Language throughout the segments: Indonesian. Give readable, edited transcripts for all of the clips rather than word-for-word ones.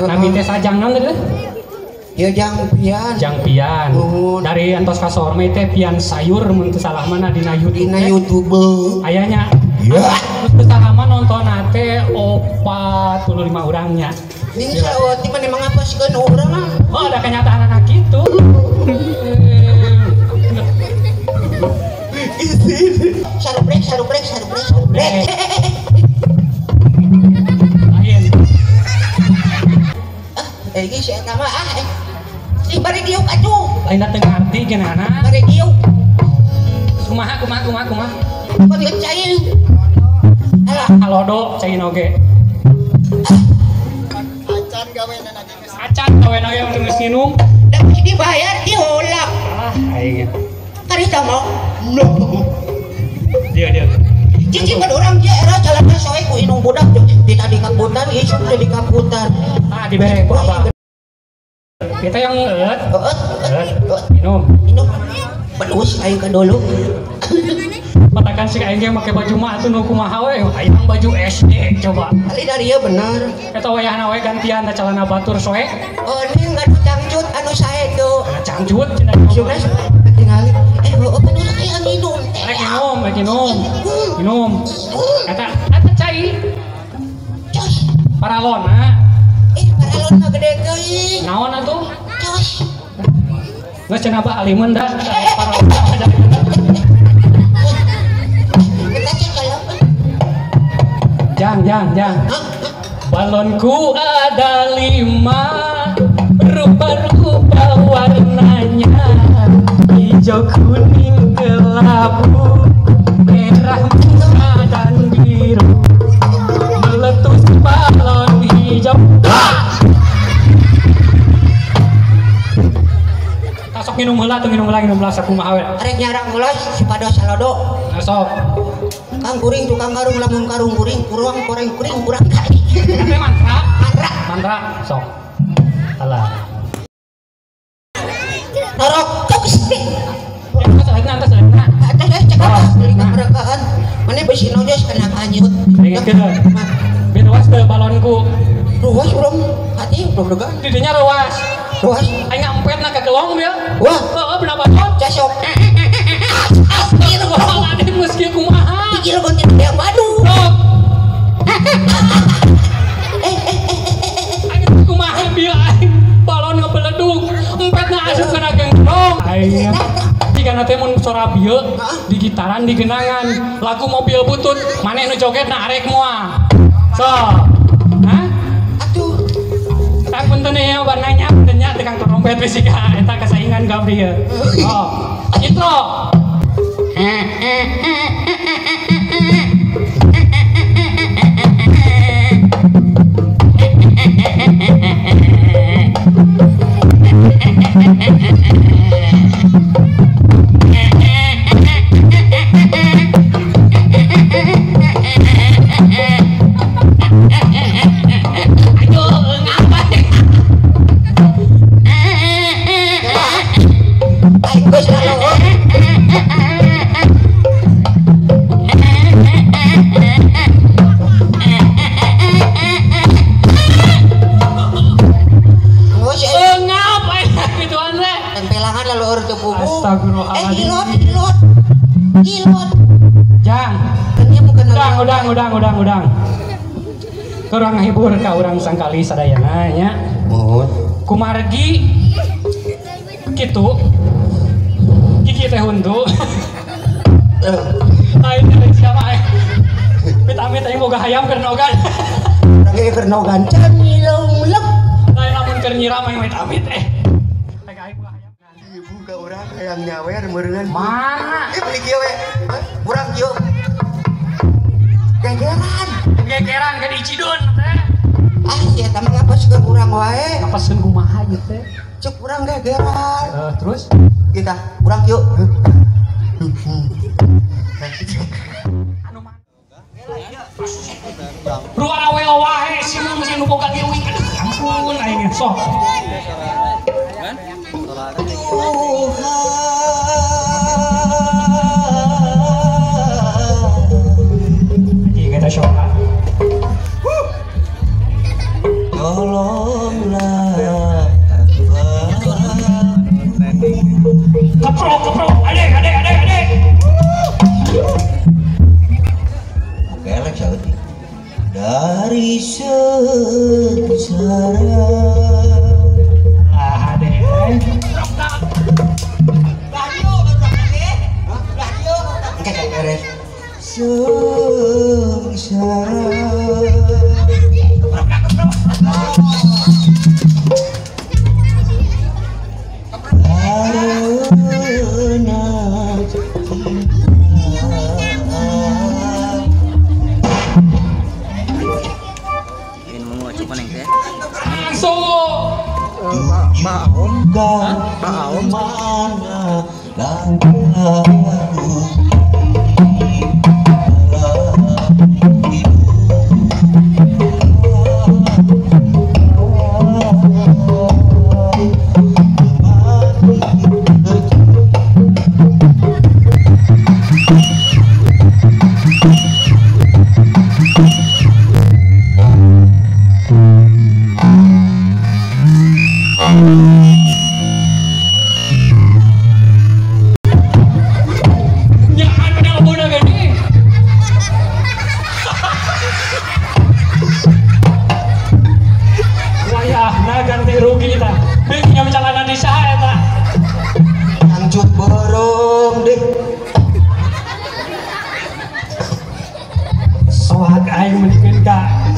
Nabi teh sajang naon teh? Ya jangpian. Jangpian. Dari antos kasor mah teh pian sayur mun teu salah mana dina YouTube. Dina YouTube. Ayanya. Ya. Teu salah mah nonton teh 45 urangnya. Ini Sarawati mah emang apa sih kan orang ah. Oh, ada kenyataan anak gitu. Sarubrek. Lain. Ini si eta mah si bari diuk atuh. Lain teu ngarti geunana. Bari diuk. Kumaha. Bari cai. Alah, Halodo cai oge. Acan gawean oge untuk geus nginum. da dibayar diholak. Aing. Karita mau. Dia. Cici mah urang dia era jalanna soe ku inung budak di tadi kaputan isu di kaputan. Dibere ku abang. Kita yang eut. Minum. Pedus aing ka dulu. Patakan si aing ge make baju mah atuh nu kumaha we? Aya baju SD coba. Kali dari ieu bener. Eta wayahna we gantian da calana batur soe. Oh, ini enggak cangcut anu sae tuh. Cangcut cenah. Sugas tinggali. Open ulah aya minum teh. Rek minum. Eta cai. Cos. Paralona. Paralon mah gede teuing. Naon atuh? Cos. Geus cenah ba alimeun da paralona ada. Kita cekelok. Jang. Balonku ada 5, rupa-rupa warnanya, hijau, kuning, kelabu, merah, muda, dan biru. Meletus balon hijau. Tasok minum heula sakumaha we. Arek nyarang ulas si pada salodo. Sok. Kang kuring tukang karung lamun karung kuring kurang kuring kurang kali. Eta mantra. Sok. Alah. Norok cokis. Antas lainna. Ada cekap dari kemerdekaan. Mana besi nojas kena kanyut. Ingat kita. Binuas ke balonku. Ruas belum hati belum degan. Didinya ruas. Ruas. Aing ngampet na ke gelong dia. Wah. Heeh, bener balon. Casok. Astagfirullahaladzim meski kumaha. Pikir konten yang madu. Aing kumaha bieu aing balon ngebeledug. Empetna asup kana genggong. Aing. Jika nanti mun sora bieu di gitaran di genangan lagu mobil butut maneh nu jogetna arek moal. So. Hah? Aduh. Tak punten ya warnanya puntennya tukang trompet we sika eta kasaingan Gabriel. Oh. Intro. Astagfirullahaladzim. Hilot. Jang. Udang. Kurang ngahibur ka urang sangkali sadayana nya. Kumargi kitu. Kiki teh huntu. Lain dari siapa Amit aing boga hayam keur nogan. Lagi keur nogan can ngilung-lung. Lain lamun keur nyiram aing amit Buka orang yang nyawer meureun. Mana? Beli kieu we. Urang kieu. Gegeran ka di Cidun teh. Sia eta mah ngapaskeun urang wae. Ngapaskeun kumaha ieu teh? Cuk urang gegeran. Terus Kita urang kieu. anu mah. Ruara wae si mun nu boga giwing. Ampun aing sok. Kita sholat. Allah Keprok, adek. Kelek sakit. Dari sengsara. Adek.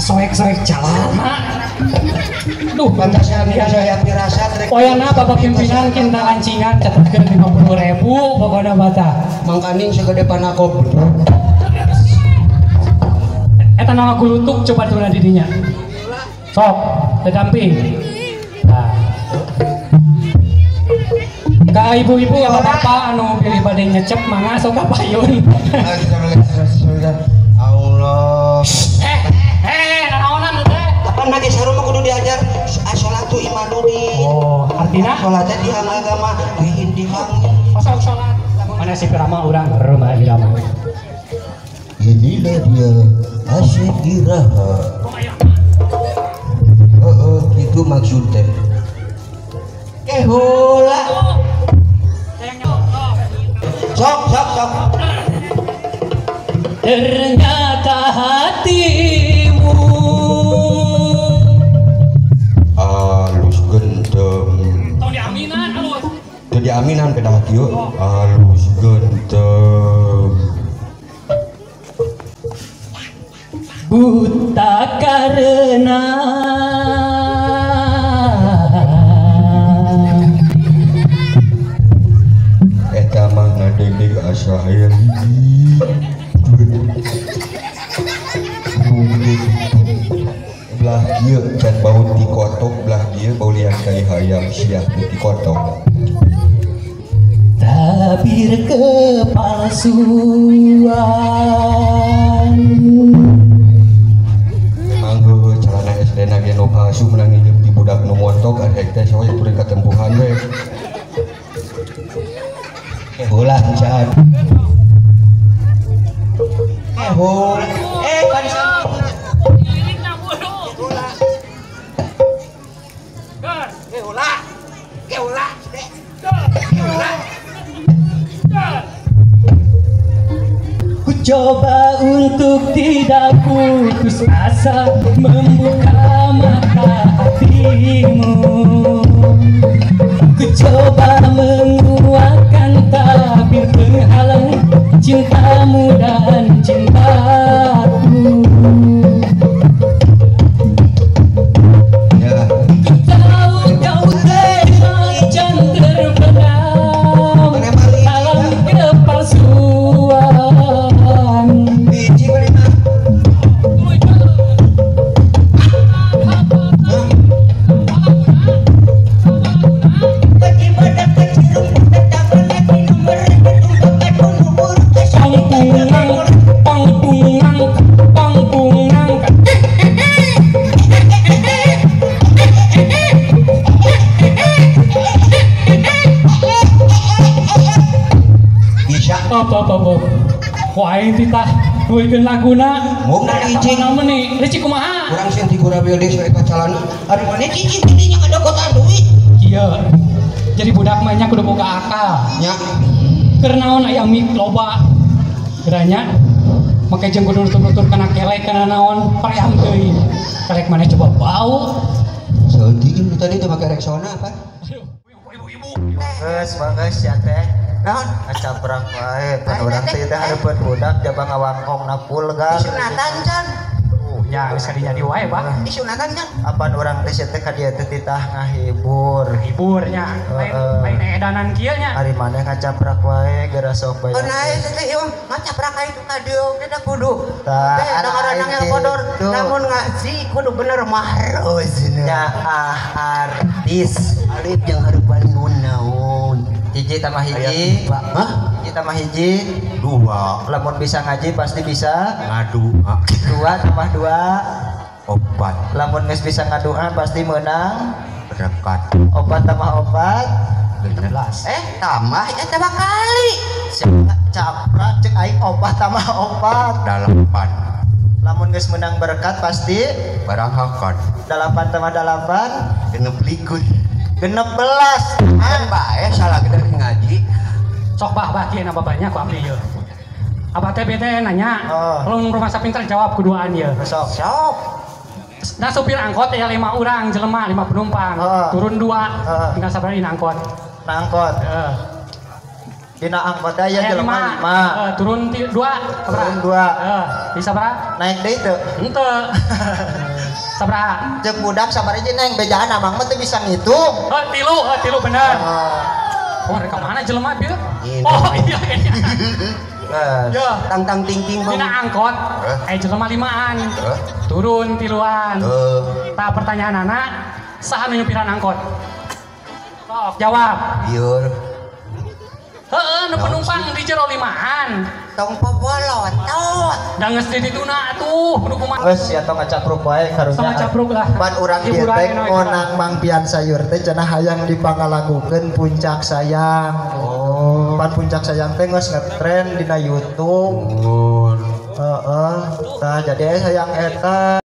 Soek jalan. Duh, Pantasnya saya pirasat rek. poyana bapak pimpinan kita lancingan catatkeun 50.000 pokoknya bata. Mangkaning segede panako. Eta nama gulutuk coba tuh didinya. Sok, tedamping. Nah. Ka ibu-ibu bapak-bapak anu pilih bade nyecep mangga sok kapayun. Allah. Naonan teh? Kapan lagi sarua mah kudu diajar asolatu imanudi. Oh, artinya Salatnya di agama dihindihang. masuk salat. Mana si Pirama urang rumah irama. Inilah dia asyik iraha. Itu maksudnya. Heula. Sok. Ternyata hatimu Alus genteng. tong diaminan halus. Jadi aminan ke hati yuk. Alus genteng. Buta karena Eta mah ngadegdeg asa aya belah kieu can bau ti kotok belah dieu bau liang kai hayam siah ti kotok. tabir kepalsuan Manggo celana SD na ge nu palsu menang hidup di budak nu montok arek teh soe turun katempuhan we. Ulah can. Kan Ku coba untuk tidak putus asa membuka mata hatimu. Ku coba menguatkan tabir penghalang cintamu dan cintaku. Ya, Tahu kau macan terbenam dalam kepalsuan. biji balik bisa Apa? Wah ini titah Nguikeun laguna. Mung dari icing. Namun nih, licik kumaha? Urang sing ti gurabil deui soe kacalan. Ari mana cicing tidinya ada kota duit. Iya. Jadi budak mah nya kudu boga akal. Nya. Keur naon aya mik loba. Geranya make jeung kudu nutur-nutur kana kelek kana naon paream teuing. Kelek mana coba bau. Seudi tadi teh make Rexona apa? Geus bagus ya teh. Naon? Ngacabrak wae pan urang teh teh hareupeun budak jaba ngawangkongna pulgar. Disunatan can. Ya geus kadinya di wae, Pak. Disunatan can. Apan urang teh teh ka dieu teh titah ngahibur. Hiburnya. Lain edanan kieu nya. Ari maneh ngacabrak wae geura sok Oh bayar. nae teh ieu ngacaprak ka itu ka dieu teh kudu. Tah, Teh ngaranna ada yang bodor gitu. namun ngaji kudu bener mahruz. Ya artis. Alif jeung hareupan naon. Hiji tambah hiji. Hah? Hiji tambah hiji. Dua. Lamun bisa ngaji pasti bisa. Ngadu. Dua tambah dua. Opat. Lamun geus bisa ngaduan pasti menang. Rekat. Opat tambah opat. 16. Tambah eta bakali. Siapa caprak cek aing opat tambah opat. Dalapan. Lamun geus menang berkat pasti Barang hakan. dalapan tambah dalapan Genep likur. 16. Kan bae salah gede ngaji. Sok bah kieu na babanya ku abdi ieu. Abah teh bete nanya, Oh. lu rumah sapinter jawab kuduaan ieu. Besok. Sok. Nah supir angkot ya 5 orang jelema 5 penumpang. Oh. Turun 2. Oh. Tinggal sabaraha di angkot. Nangkot. Heeh. Dina angkot aya Aya jelema 5. Turun 2. Turun dua. Bisa sabaraha? Naik deui teu. Henteu. Sabaraha? Cek budak sabar aja neng bejaan amang mah teu bisa ngitung. Tilu bener. Oh. Oh, reka mana jelema bieu? Ini. Oh, iya. Geus. Ya, Tang tang ting ting bang. dina angkot jelema 5-an. Turun 3-an. Tah pertanyaan anak, saha nu nyupiran angkot? Sok jawab. Biur. Heeh, nu penumpang di jero 5-an. Tong pobolotot. Da geus di dituna atuh, kudu kumaha? Geus ya tong ngacapruk wae karunya. Sama capruk lah. Pan urang dieu Hiburan teh eno ngonang mangpian sayur teh cenah hayang dipangalagukeun puncak sayang. Oh. Pan puncak sayang teh geus ngetren dina YouTube. Oh. Heeh. Tah jadi sayang eta